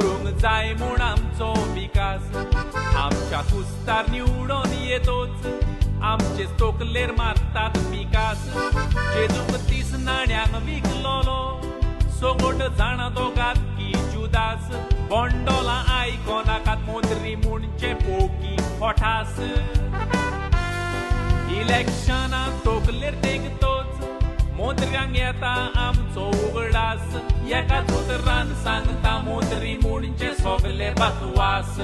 करूंक जाय म्हूण आमचो विकास आमच्या कुस्तार निवडून येतोच आमचे तोकलेर मारतात विकास जेजूक 30 नाण्यांक विकलोलो सोगोट जाणा दोगात की जुदास बोंडोला आयकोनाकात मोत्री म्हणचे पोकी खोठास इलेक्शनात तोकलेर तेगतोच मोत्र्यांक येता आमचो उगडास एकाच उतरान सांगता मोत्री म्हणचे सोगले बकवास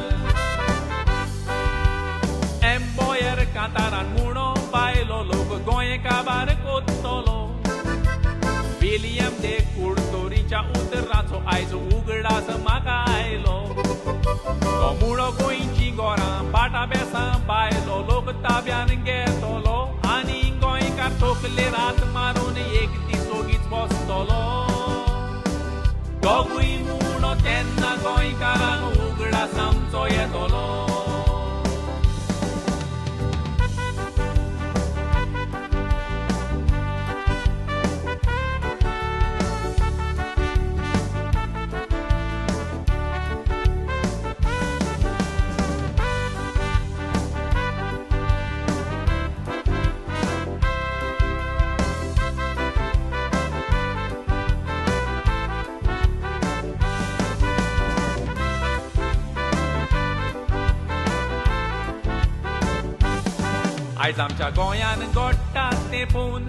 एम्बॉयर कांतारान म्हणो बायलो लोक गोंय काबार कोत्तलो विलियम दे कुडतोरीच्या उतराचो आयज उगडास म्हाका आयलो तो मुळो गोंयची गोरां पाटा बेसां बायलो लोक ताब्यान घेतलो आनी गोंयकार तोकलेर हात मारून एक दीस ओगीच बसतलो दोगूय म्हणो तेन्ना गोंयकारांक उगडास आमचो येतलो आयज आमच्या गोंयान घडटात ते पळोवन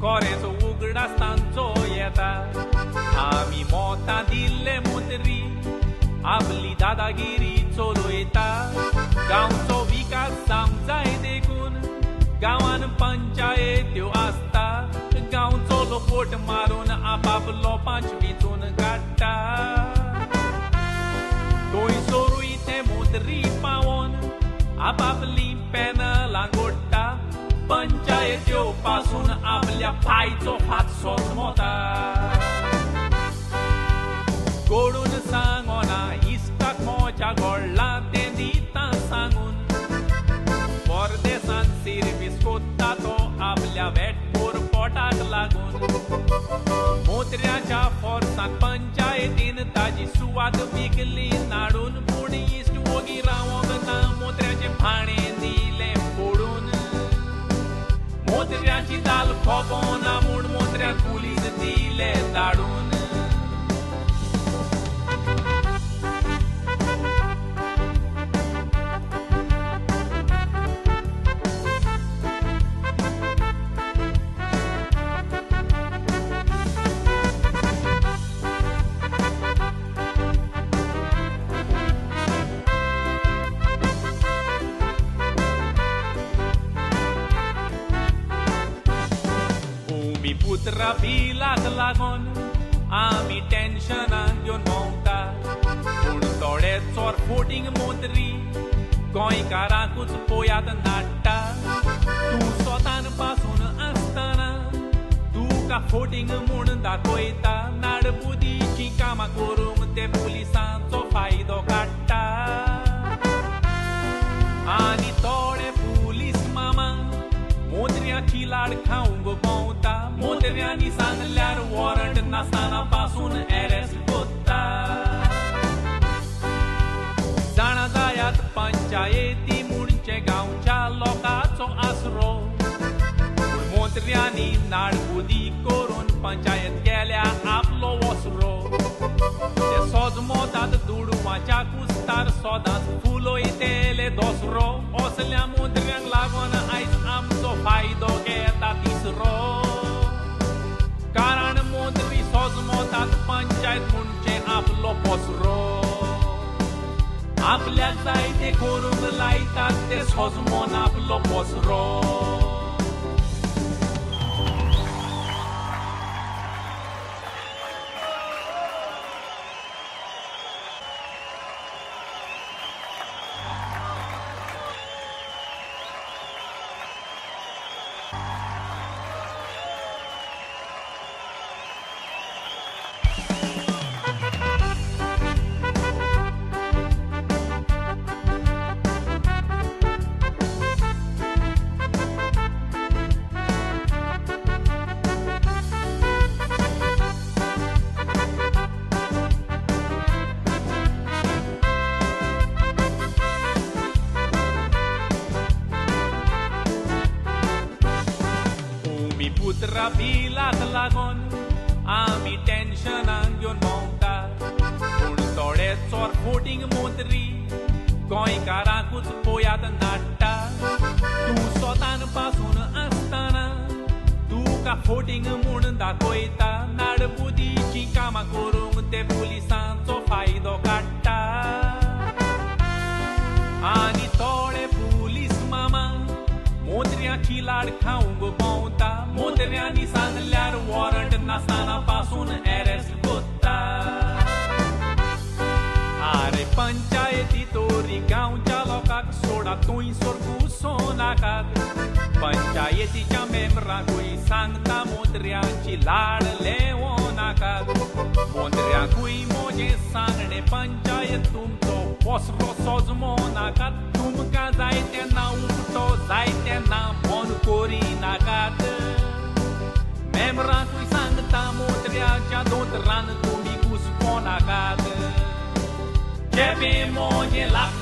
कोरेचो उगडास तांचो येता आमी मोतां दिल्ले मोतरी आपली दादागिरी चलोयता गांवचो विकास जावंक जाय देखून गांवान पंचायत्यो आसता गांवचो लोक फोट मारून आपापलो पांच वेंचून काडटा थंयसरूय ते मोतरी पावोन आपापली पॅनलां घोडटा पंचायत्यो पासून आपल्या पायचो हात सोजमोता कोडून सांगोना इश्टाक मोच्या घोडलां तें दिता सांगून परदेसान सर्वीस कोत्ता तो आपल्या वेटपोर पोटाक लागून मोत्र्याच्या फोर्सान पंचायतीन ताजी सुवात विकली नाडून पूण इश्ट ओगी रावोंक ना मोत्र्याचे भाणे दिले फोडून मोत्र्याची दाल खोपोना म्हूण मोत्र्याक पुलीस दिले धाडून पुत्रा बिलाक लागून आमी टेन्शनान घेवन भोंवता पूण थोडे चोर फोटींग मोतरी गोंयकारांकूच पोयात नाडटा तूं स्वतान पासून आसतना तुका फोटींग म्हूण दाखयता नाडबुदीची कामां करूंक ते पुलिसांचो फायदो काडटा आनी थोडे पुलीस मामा मोत्र्याची लाड खावंक भोंवता मोत्र्यांनी सांगल्यार वॉरंट नासतना पासून अरेस्ट कोत्ता जाणा जायात पंचायती म्हणचे गांवच्या लोकांचो आसरो मोत्र्यांनी नाडबुदी करून पंचायत केल्या आपलो वसरो ते सोजमोतात दुडवाच्या कुस्तार सोदांच फुलोयतेले दोसरो असल्या मोत्र्यांक लागून आयज आमचो फायदो घेता तिसरो कारण मोत्री सोजमोतात पंचायत म्हणचे आपलो पोसरो आपल्याक जाय ते करूंक लायतात ते सोजमोन आपलो पोसरो ह्या बिलाक लागून आमी टेन्शनान घेवन भोंवतात पूण थोडे चोर फोटींग मोतरी गोंयकारांकूच पोयात नाडटा तूं स्वतान पासून आसतना तुका फोटींग म्हूण दाखयता नाडबुदीची कामां करूंक ते पुलिसांचो फायदो काडटा आनी थोडे पुलीस मामा मोत्र्याची लाड खावंक भोंवता मोत्र्यांनी सांगल्यार वॉरंट नासतना पासून अरेस्ट कोत्ता आरे पंचायती तोरी गांवच्या लोकांक सोडा थंयसर घुसो नाकात पंचायतीच्या मेंबरांकूय सांगता मोत्र्यांची लाड लेवो नाकात मोत्र्यांकूय मोजें सांगणे पंचायत तुमचो पोसरो सोजमो नाकात तुमकां जाय तेन्ना उठो जाय तेन्ना फोन कोरी नाकात मेंबरांकूय सांगता मोत्र्याच्या दोतरान तुमी घुसपो नाकात जेबे मोजें लागता